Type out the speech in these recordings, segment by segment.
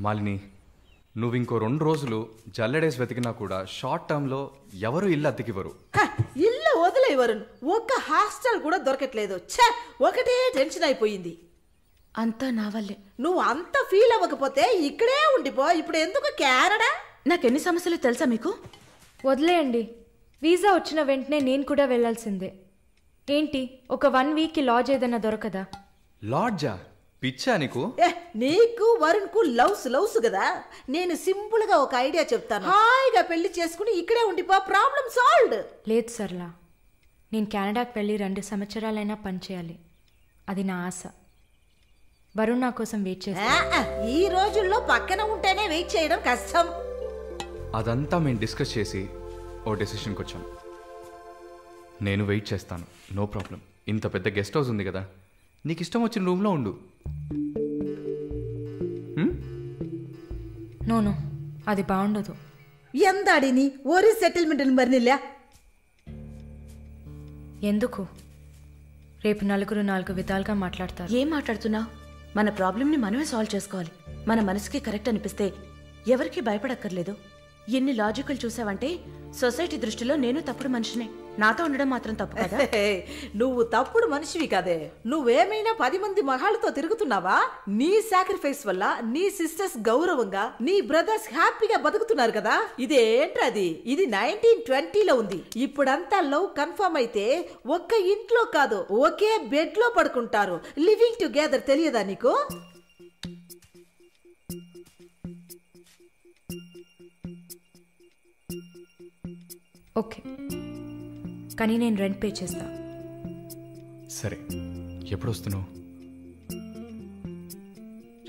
మాలిని, నువ్వు ఇంకో 2 రోజులు జల్లెడేసి వెతికినా కూడా షార్ట్ టర్మ్లో ఎవరు ఇల్లు అద్దెకివ్వరు. ఇల్లు వదిలే వరుణ్, ఒక్క హాస్టల్ కూడా దొరకట్లేదు. ఒకటే టెన్షన్ అయిపోయింది. అంతా నా వల్లే. నువ్వు అంత ఫీల్ అవ్వకపోతే ఇక్కడే ఉండిపో. ఇప్పుడు ఎందుకు కెనడా? నాకెన్ని సమస్యలు తెలుసా మీకు? వదిలేయండి. వీసా వచ్చిన వెంటనే నేను కూడా వెళ్లాల్సిందే. ఏంటి, ఒక 1 వీక్కి లాడ్జ్ ఏదైనా దొరకదా? లాడ్జా? పిచ్చా నీకు? నీకు వరుణ్కు లవ్స్ కదా. నేను సింపుల్ గా ఒక ఐడియా చెప్తాను. హాయిగా పెళ్లి చేసుకుని ఇక్కడే ఉండిపో, ప్రాబ్లం సాల్వ్డ్. లేదు సర్లా, నేను కెనడాకి వెళ్ళి 2 సంవత్సరాలైనా పనిచేయాలి. అది నా ఆశ. వరుణ్ నా కోసం వెయిట్ చేస్తా. ఈ రోజుల్లో పక్కన ఉంటేనే వెయిట్ చేయడం కష్టం. అదంతా మేము డిస్కస్ చేసి ఓ డెసిషన్కి వచ్చాం. నేను వెయిట్ చేస్తాను, నో ప్రాబ్లం. ఇంత పెద్ద గెస్ట్ హౌస్ ఉంది కదా, నీకు ఇష్టం వచ్చిన రూమ్లో ఉండు. నో, అది బాగుండదు. ఎందాడిని ఓరి సెటిల్మెంట్ మరినిల్లా. ఎందుకు? రేపు నలుగురు 4 విధాలుగా మాట్లాడతారు. ఏం మాట్లాడుతున్నావు? మన ప్రాబ్లంని మనమే సాల్వ్ చేసుకోవాలి. మన మనసుకి కరెక్ట్ అనిపిస్తే ఎవరికి భయపడక్కర్లేదు. ఎన్ని లాజికల్ చూసావంటే సొసైటీ దృష్టిలో నేను తప్పుడు మనిషినే. నాతో ఉండడం మాత్రం తప్పు కదా? నువ్వు తప్పుడు మనిషివి కదే. నువ్వేమైనా 10 మంది మగాళ్ళతో తిరుగుతున్నావా? నీ సాక్రిఫైస్ వల్ల నీ సిస్టర్స్ గౌరవంగా, నీ బ్రదర్స్ హ్యాపీగా బతుకుతున్నారు కదా. ఇదేంట్రది? ఇది 1920లో ఉంది. ఇప్పుడంతా లవ్ కన్ఫర్మ్ అయితే ఒక్క ఇంట్లో కాదు, ఒకే బెడ్ లో పడుకుంటారు. లివింగ్ టుగెదర్ తెలియదా నీకు? ఓకే, కానీ నేను రెంట్ పే చేస్తా. సరే, ఎప్పుడు వస్తున్నావు?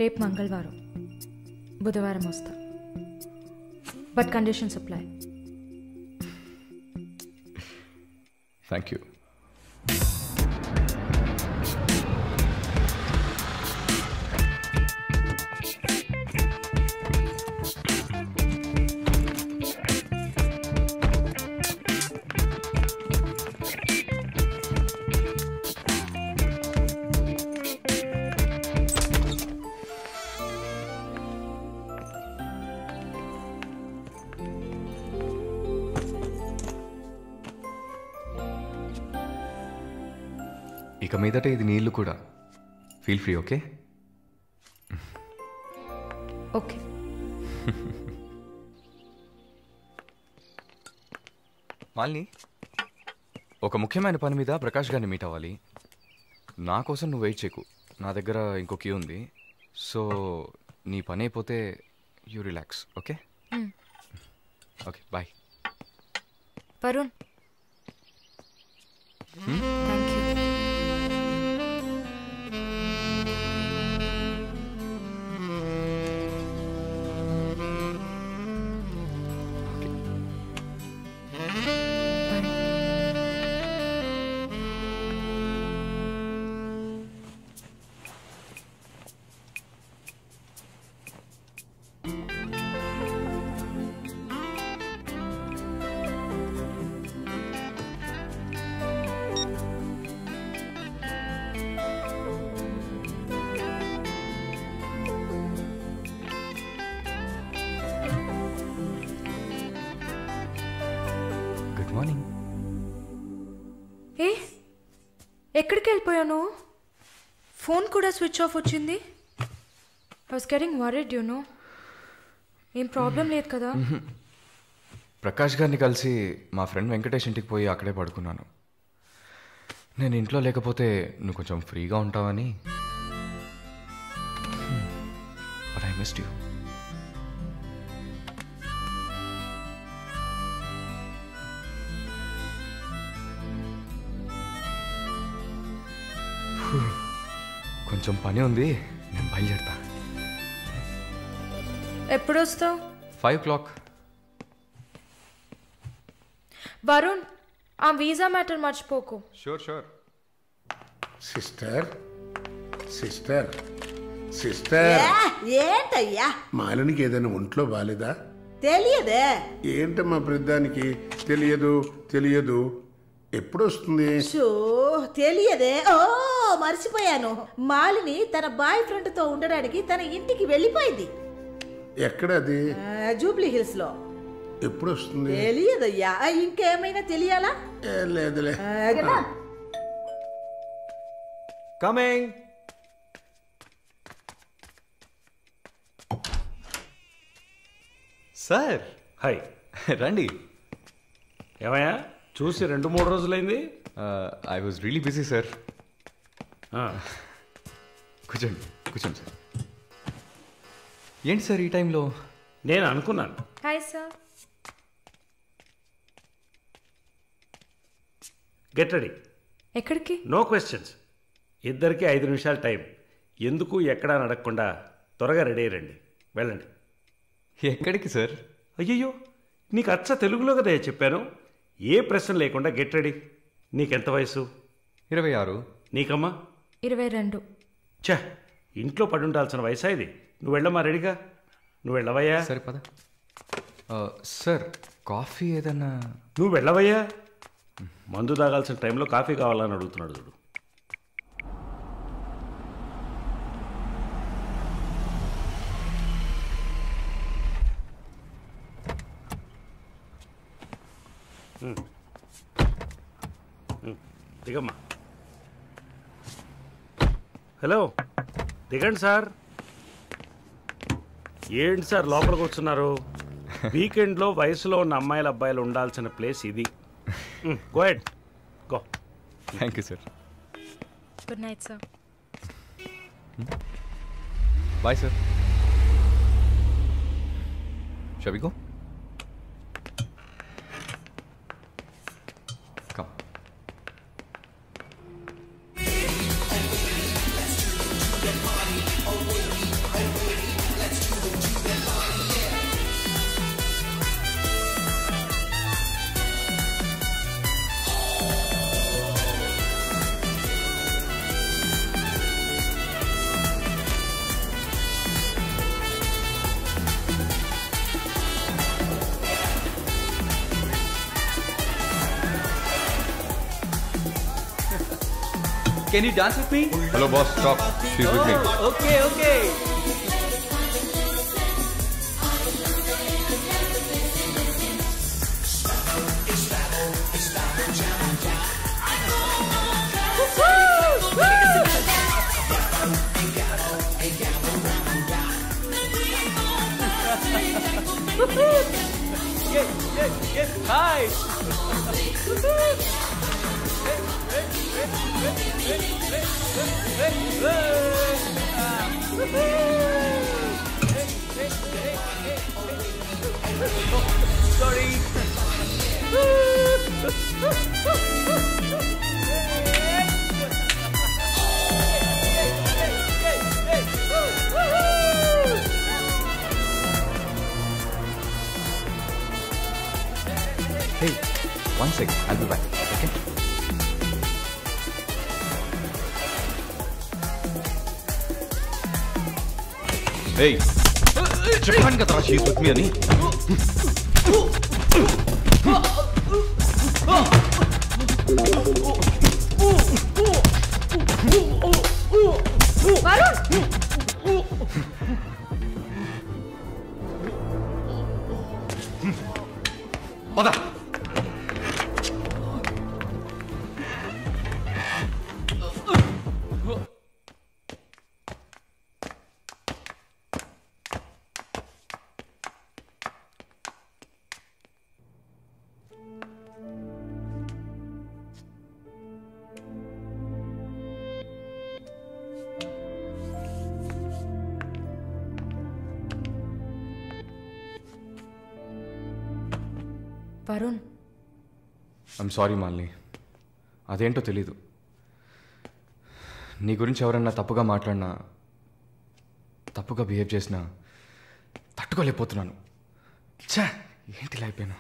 రేపు మంగళవారం, బుధవారం వస్తా. But conditions apply. Thank you. ఇక మీదట ఇది నీళ్ళు కూడా. Feel free. Okay okay. Malini, ఒక ముఖ్యమైన పని మీద ప్రకాష్ గారిని మీట్ అవ్వాలి. నా కోసం నువ్వు వెయిట్ చేయకు, నా దగ్గర ఇంకో క్యూ ఉంది. సో నీ పని అయిపోతే you relax. Okay okay, bye. Varun, thank you. Good morning. ఎక్కడికి వెళ్ళిపోయాను? ఫోన్ కూడా స్విచ్ ఆఫ్ వచ్చింది. I was getting worried, you know. ఏం ప్రాబ్లం లేదు కదా? ప్రకాష్ గారిని కలిసి మా ఫ్రెండ్ వెంకటేష్ ఇంటికి పోయి అక్కడే పడుకున్నాను. నేను ఇంట్లో లేకపోతే నువ్వు కొంచెం ఫ్రీగా ఉంటావని. But I missed you. కొంచెం పని ఉంది, నేను బయలుదేరుతా. ఎప్పుడు వస్తావు? 5 o'clock. వరుణ్, ఆ వీసా మ్యాటర్ మర్చిపోకు. Sure sure. Sister sister sister, ఏంటయ్యా? మాలినికి ఏదైనా ఒంట్లో బాలేదా? తెలియదే. ఏంటమ్మా ప్రతిదానికి తెలియదు తెలియదు? ఎప్పుడు వస్తుంది? తెలియదే. ఓ మర్చిపోయాను. మాలిని తన బాయ్ ఫ్రెండ్ తో ఉండడానికి తన ఇంటికి వెళ్ళిపోయింది. ఎక్కడ అది? జూబ్లీ హిల్స్ లో. ఎప్పుడు వస్తుంది? తెలియదయ్యా. ఇంకేమైనా తెలియాలా? లేదులే. కమింగ్. Sir hi. రండి. ఏమయ్యా చూసి 2-3 రోజులైంది? I was really busy sir. ఆ, కూర్చోండి కూర్చోండి సార్. ఏంటి సార్ ఈ టైంలో? నేను అనుకున్నాను. Hi sir. Get ready. ఎక్కడికి? No questions. ఇద్దరికి 5 నిమిషాలు టైం. ఎందుకు ఎక్కడా నడకుండా త్వరగా రెడీ అయ్యండి. వెళ్ళండి. ఎక్కడికి సార్? అయ్యయ్యో, నీకు అచ్చ తెలుగులో కదా చెప్పాను. ఏ ప్రశ్న లేకుండా గెట్ రెడీ. నీకెంత వయసు? 26. నీకమ్మా? 22. ఛ, ఇంట్లో పడి ఉండాల్సిన వయసా ఇది? నువ్వు వెళ్ళమ్మా రెడీగా. నువ్వు వెళ్ళవయ్యా. సరే పద. సార్ కాఫీ ఏదన్నా? నువ్వు వెళ్ళవయ్యా. మందు తాగాల్సిన టైంలో కాఫీ కావాలని అడుగుతున్నాడు చూడు. దిగమ్మా. హలో, దిగండి సార్. ఏంటి సార్ లోపలికి వస్తున్నారు? వీకెండ్లో వయసులో ఉన్న అమ్మాయిల అబ్బాయిలు ఉండాల్సిన ప్లేస్ ఇది. Go ahead, go. Thank you sir. Good night sir. Bye sir. Shall we go? Come. Can you dance with me? Hello boss, stop. She's with me. Okay, okay. Yes, hi. Sorry. Hey, 1 second. I'll be back. Okay? Hey, చెప్పాను కదా she's with me అని. పద. Varun, I'm sorry Malini. అదేంటో తెలీదు. నీ గురించి ఎవరన్నా తప్పుగా మాట్లాడినా, తప్పుగా బిహేవ్ చేసినా తట్టుకోలేకపోతున్నాను. ఛా, ఏంటి ఇలా అయిపోయాను.